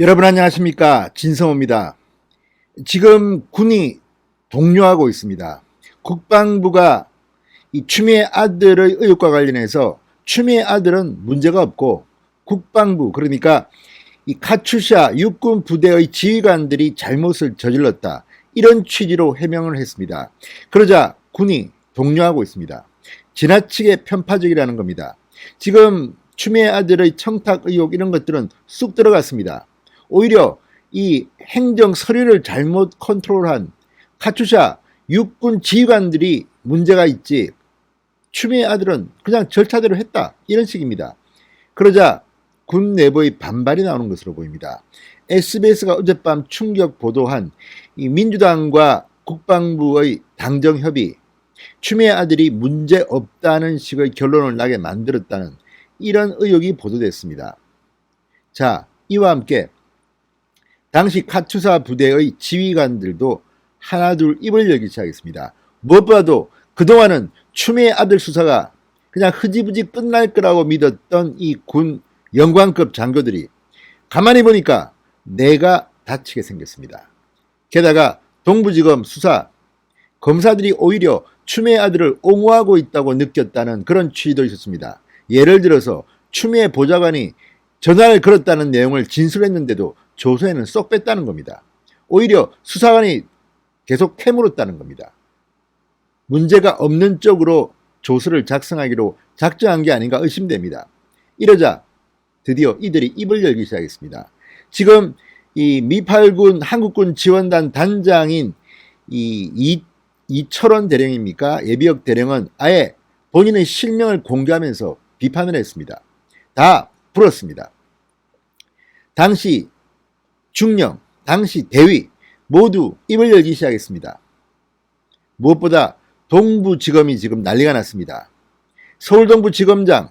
여러분 안녕하십니까, 진성호입니다. 지금 군이 동요하고 있습니다. 국방부가 이 추미애 아들의 의혹과 관련해서 추미애 아들은 문제가 없고 국방부, 그러니까 이 카츄샤 육군 부대의 지휘관들이 잘못을 저질렀다, 이런 취지로 해명을 했습니다. 그러자 군이 동요하고 있습니다. 지나치게 편파적이라는 겁니다. 지금 추미애 아들의 청탁 의혹 이런 것들은 쑥 들어갔습니다. 오히려 이 행정 서류를 잘못 컨트롤한 카투샤 육군 지휘관들이 문제가 있지, 추미애 아들은 그냥 절차대로 했다, 이런 식입니다. 그러자 군 내부의 반발이 나오는 것으로 보입니다. SBS가 어젯밤 충격 보도한 이 민주당과 국방부의 당정협의, 추미애 아들이 문제 없다는 식의 결론을 나게 만들었다는 이런 의혹이 보도됐습니다. 자, 이와 함께 당시 카투사 부대의 지휘관들도 하나둘 입을 열기 시작했습니다. 무엇보다도 그동안은 추미애 아들 수사가 그냥 흐지부지 끝날 거라고 믿었던 이 군 영관급 장교들이 가만히 보니까 내가 다치게 생겼습니다. 게다가 동부지검 수사 검사들이 오히려 추미애 아들을 옹호하고 있다고 느꼈다는 그런 취지도 있었습니다. 예를 들어서 추미애 보좌관이 전화를 걸었다는 내용을 진술했는데도 조서에는 쏙 뺐다는 겁니다. 오히려 수사관이 계속 캐물었다는 겁니다. 문제가 없는 쪽으로 조서를 작성하기로 작정한 게 아닌가 의심됩니다. 이러자 드디어 이들이 입을 열기 시작했습니다. 지금 이 미8군 한국군 지원단 단장인 이철원 대령입니까? 예비역 대령은 아예 본인의 실명을 공개하면서 비판을 했습니다. 다 불었습니다. 당시 중령, 당시 대위 모두 입을 열기 시작했습니다. 무엇보다 동부지검이 지금 난리가 났습니다. 서울동부지검장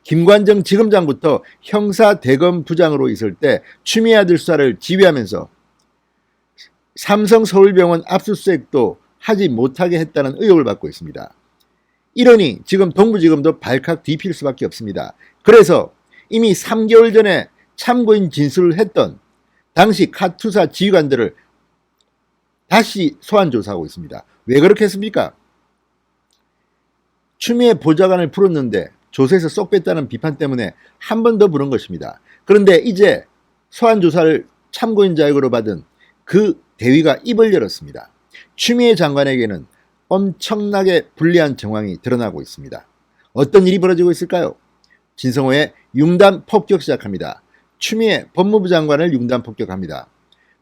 김관정 지검장부터 형사대검부장으로 있을 때 추미애 아들 수사를 지휘하면서 삼성서울병원 압수수색도 하지 못하게 했다는 의혹을 받고 있습니다. 이러니 지금 동부지검도 발칵 뒤필 수밖에 없습니다. 그래서 이미 3개월 전에 참고인 진술을 했던 당시 카투사 지휘관들을 다시 소환조사하고 있습니다. 왜 그렇게 했습니까? 추미애 보좌관을 풀었는데 조사에서 쏙 뺐다는 비판 때문에 한 번 더 부른 것입니다. 그런데 이제 소환조사를 참고인 자격으로 받은 그 대위가 입을 열었습니다. 추미애 장관에게는 엄청나게 불리한 정황이 드러나고 있습니다. 어떤 일이 벌어지고 있을까요? 진성호의 융단 폭격 시작합니다. 추미애 법무부 장관을 융단 폭격합니다.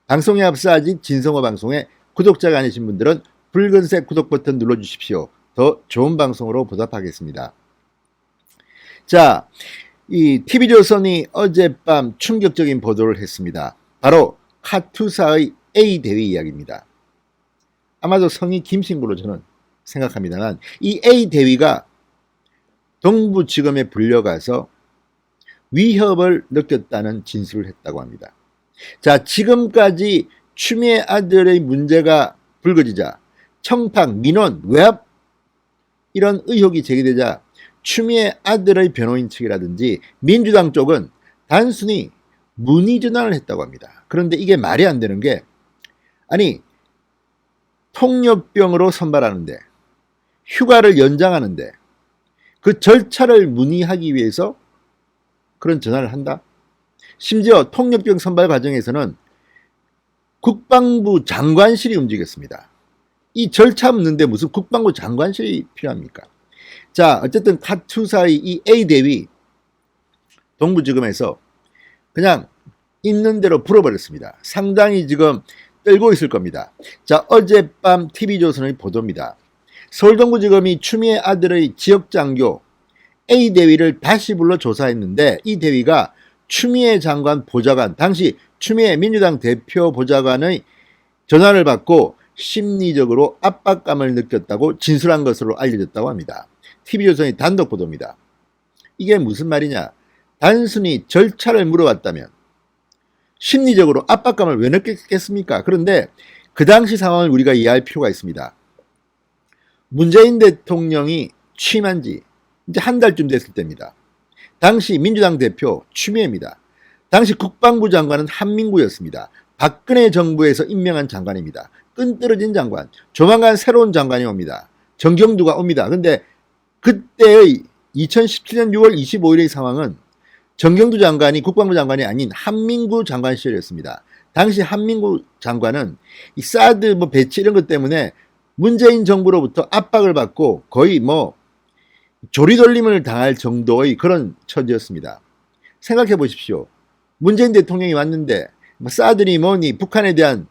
방송에 앞서 아직 진성호 방송에 구독자가 아니신 분들은 붉은색 구독 버튼 눌러주십시오. 더 좋은 방송으로 보답하겠습니다. 자, 이 TV조선이 어젯밤 충격적인 보도를 했습니다. 바로 카투사의 A 대위 이야기입니다. 아마도 성이 김신구로 저는 생각합니다만, 이 A 대위가 동부지검에 불려가서 위협을 느꼈다는 진술을 했다고 합니다. 자, 지금까지 추미애 아들의 문제가 불거지자 청탁, 민원, 외압 이런 의혹이 제기되자 추미애 아들의 변호인 측이라든지 민주당 쪽은 단순히 문의 전환을 했다고 합니다. 그런데 이게 말이 안 되는 게, 아니 통역병으로 선발하는데 휴가를 연장하는데 그 절차를 문의하기 위해서 그런 전화를 한다? 심지어 통역병 선발 과정에서는 국방부 장관실이 움직였습니다. 이 절차 없는데 무슨 국방부 장관실이 필요합니까? 자, 어쨌든 카투사의 이 A 대위 동부지검에서 그냥 있는 대로 풀어버렸습니다. 상당히 지금 떨고 있을 겁니다. 자, 어젯밤 TV조선의 보도입니다. 서울동부지검이 추미애 아들의 지역장교 A 대위를 다시 불러 조사했는데, 이 대위가 추미애 장관 보좌관, 당시 추미애 민주당 대표 보좌관의 전화를 받고 심리적으로 압박감을 느꼈다고 진술한 것으로 알려졌다고 합니다. TV조선의 단독 보도입니다. 이게 무슨 말이냐? 단순히 절차를 물어봤다면 심리적으로 압박감을 왜 느꼈겠습니까? 그런데 그 당시 상황을 우리가 이해할 필요가 있습니다. 문재인 대통령이 취임한 지 이제 한 달쯤 됐을 때입니다. 당시 민주당 대표 추미애입니다. 당시 국방부 장관은 한민구였습니다. 박근혜 정부에서 임명한 장관입니다. 끈떨어진 장관. 조만간 새로운 장관이 옵니다. 정경두가 옵니다. 근데 그때의 2017년 6월 25일의 상황은 정경두 장관이 국방부 장관이 아닌 한민구 장관 시절이었습니다. 당시 한민구 장관은 이 사드 배치 이런 것 때문에 문재인 정부로부터 압박을 받고 거의 조리돌림을 당할 정도의 그런 처지였습니다. 생각해 보십시오. 문재인 대통령이 왔는데 사드니 뭐니 북한에 대한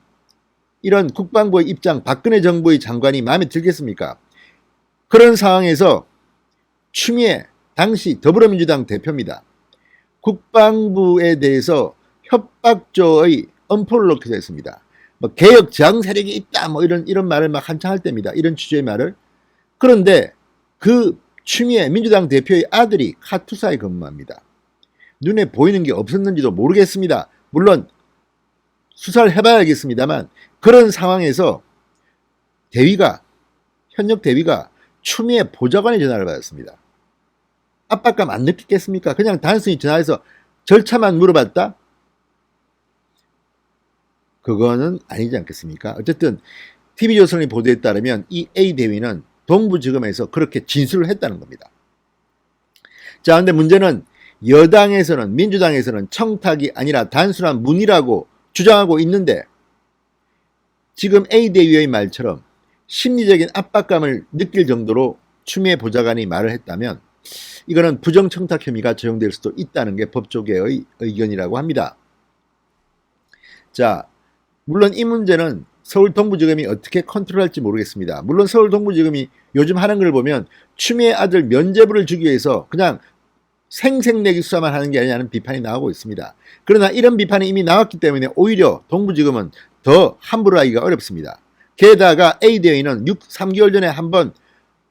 이런 국방부의 입장, 박근혜 정부의 장관이 마음에 들겠습니까? 그런 상황에서 추미애 당시 더불어민주당 대표입니다. 국방부에 대해서 협박조의 엄포를 놓기도 했습니다. 개혁 저항 세력이 있다 이런 말을 막 한창 할 때입니다. 이런 취지의 말을. 그런데 그 추미애 민주당 대표의 아들이 카투사에 근무합니다. 눈에 보이는 게 없었는지도 모르겠습니다. 물론 수사를 해봐야겠습니다만 그런 상황에서 현역 대위가 추미애 보좌관의 전화를 받았습니다. 압박감 안 느끼겠습니까? 그냥 단순히 전화해서 절차만 물어봤다? 그거는 아니지 않겠습니까? 어쨌든 TV조선의 보도에 따르면 이 A 대위는 동부지검에서 그렇게 진술을 했다는 겁니다. 자, 근데 문제는 여당에서는 민주당에서는 청탁이 아니라 단순한 문의라고 주장하고 있는데 지금 A 대위의 말처럼 심리적인 압박감을 느낄 정도로 추미애 보좌관이 말을 했다면 이거는 부정청탁 혐의가 적용될 수도 있다는 게 법조계의 의견이라고 합니다. 자, 물론 이 문제는 서울 동부지검이 어떻게 컨트롤할지 모르겠습니다. 물론 서울 동부지검이 요즘 하는 걸 보면 추미애 아들 면죄부를 주기 위해서 그냥 생색내기 수사만 하는 게 아니냐는 비판이 나오고 있습니다. 그러나 이런 비판이 이미 나왔기 때문에 오히려 동부지검은 더 함부로 하기가 어렵습니다. 게다가 A 대위는 3개월 전에 한번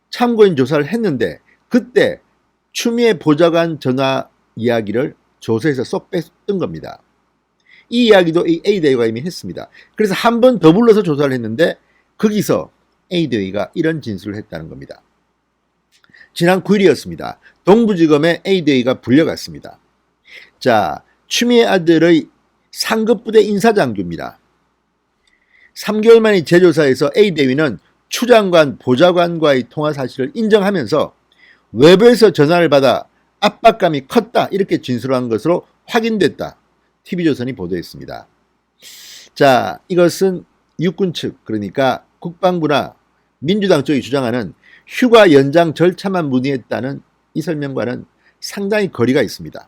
참고인 조사를 했는데 그때 추미애 보좌관 전화 이야기를 조사에서 쏙 뺐던 겁니다. 이 이야기도 A 대위가 이미 했습니다. 그래서 한 번 더 불러서 조사를 했는데 거기서 A 대위가 이런 진술을 했다는 겁니다. 지난 9일이었습니다. 동부지검에 A 대위가 불려갔습니다. 자, 추미애 아들의 상급부대 인사장교입니다. 3개월 만의 재조사에서 A 대위는 추 장관 보좌관과의 통화 사실을 인정하면서 외부에서 전화를 받아 압박감이 컸다 이렇게 진술한 것으로 확인됐다. TV조선이 보도했습니다. 자, 이것은 육군 측 그러니까 국방부나 민주당 쪽이 주장하는 휴가 연장 절차만 문의했다는 이 설명과는 상당히 거리가 있습니다.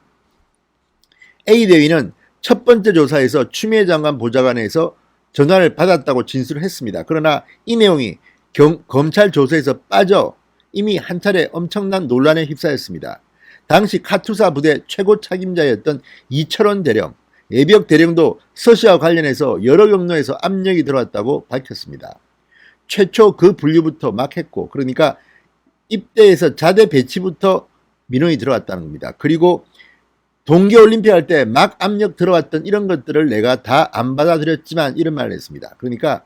A 대위는 첫 번째 조사에서 추미애 장관 보좌관에서 전화를 받았다고 진술을 했습니다. 그러나 이 내용이 검찰 조사에서 빠져 이미 한 차례 엄청난 논란에 휩싸였습니다. 당시 카투사 부대 최고 책임자였던 이철원 대령, 예비역 대령도 서씨와 관련해서 여러 경로에서 압력이 들어왔다고 밝혔습니다. 최초 그 분류부터 막 했고 그러니까 입대에서 자대 배치부터 민원이 들어왔다는 겁니다. 그리고 동계올림픽 할 때 막 압력 들어왔던 이런 것들을 내가 다 안 받아들였지만 이런 말을 했습니다. 그러니까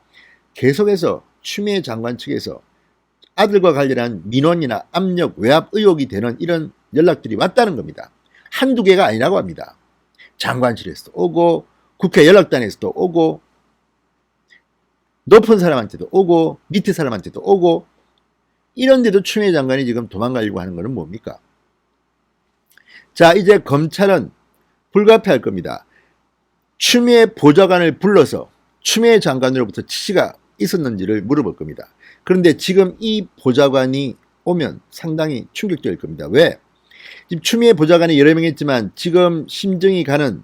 계속해서 추미애 장관 측에서 아들과 관련한 민원이나 압력, 외압 의혹이 되는 이런 연락들이 왔다는 겁니다. 한두 개가 아니라고 합니다. 장관실에서도 오고 국회 연락단에서도 오고 높은 사람한테도 오고 밑에 사람한테도 오고 이런데도 추미애 장관이 지금 도망가려고 하는 것은 뭡니까? 자, 이제 검찰은 불가피할 겁니다. 추미애 보좌관을 불러서 추미애 장관으로부터 지시가 있었는지를 물어볼 겁니다. 그런데 지금 이 보좌관이 오면 상당히 충격적일 겁니다. 왜? 지금 추미애 보좌관이 여러 명 있지만 지금 심증이 가는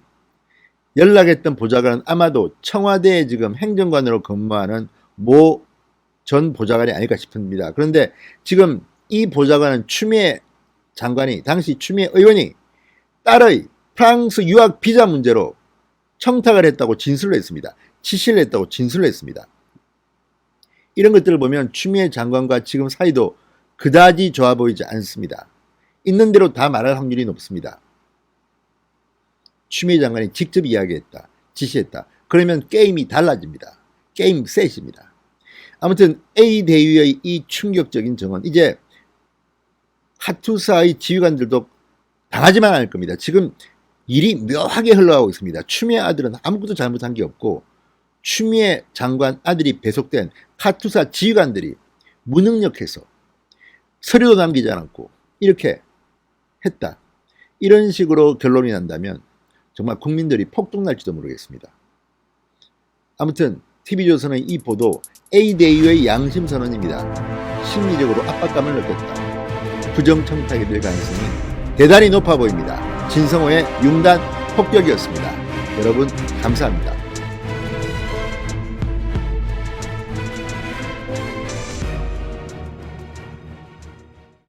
연락했던 보좌관은 아마도 청와대에 지금 행정관으로 근무하는 모 전 보좌관이 아닐까 싶습니다. 그런데 지금 이 보좌관은 추미애 장관이 당시 추미애 의원이 딸의 프랑스 유학 비자 문제로 청탁을 했다고 진술을 했습니다. 지시를 했다고 진술을 했습니다. 이런 것들을 보면 추미애 장관과 지금 사이도 그다지 좋아 보이지 않습니다. 있는 대로 다 말할 확률이 높습니다. 추미애 장관이 직접 이야기했다. 지시했다. 그러면 게임이 달라집니다. 게임 셋입니다. 아무튼 A 대위의 이 충격적인 증언 이제 카투사의 지휘관들도 당하지만 않을 겁니다. 지금 일이 묘하게 흘러가고 있습니다. 추미애 아들은 아무것도 잘못한 게 없고 추미애 장관 아들이 배속된 카투사 지휘관들이 무능력해서 서류도 남기지 않았고 이렇게 했다. 이런 식으로 결론이 난다면 정말 국민들이 폭동날지도 모르겠습니다. 아무튼 TV조선의 이 보도 A대위의 양심선언입니다. 심리적으로 압박감을 느꼈다. 부정청탁이 될 가능성이 대단히 높아 보입니다. 진성호의 융단 폭격이었습니다. 여러분 감사합니다.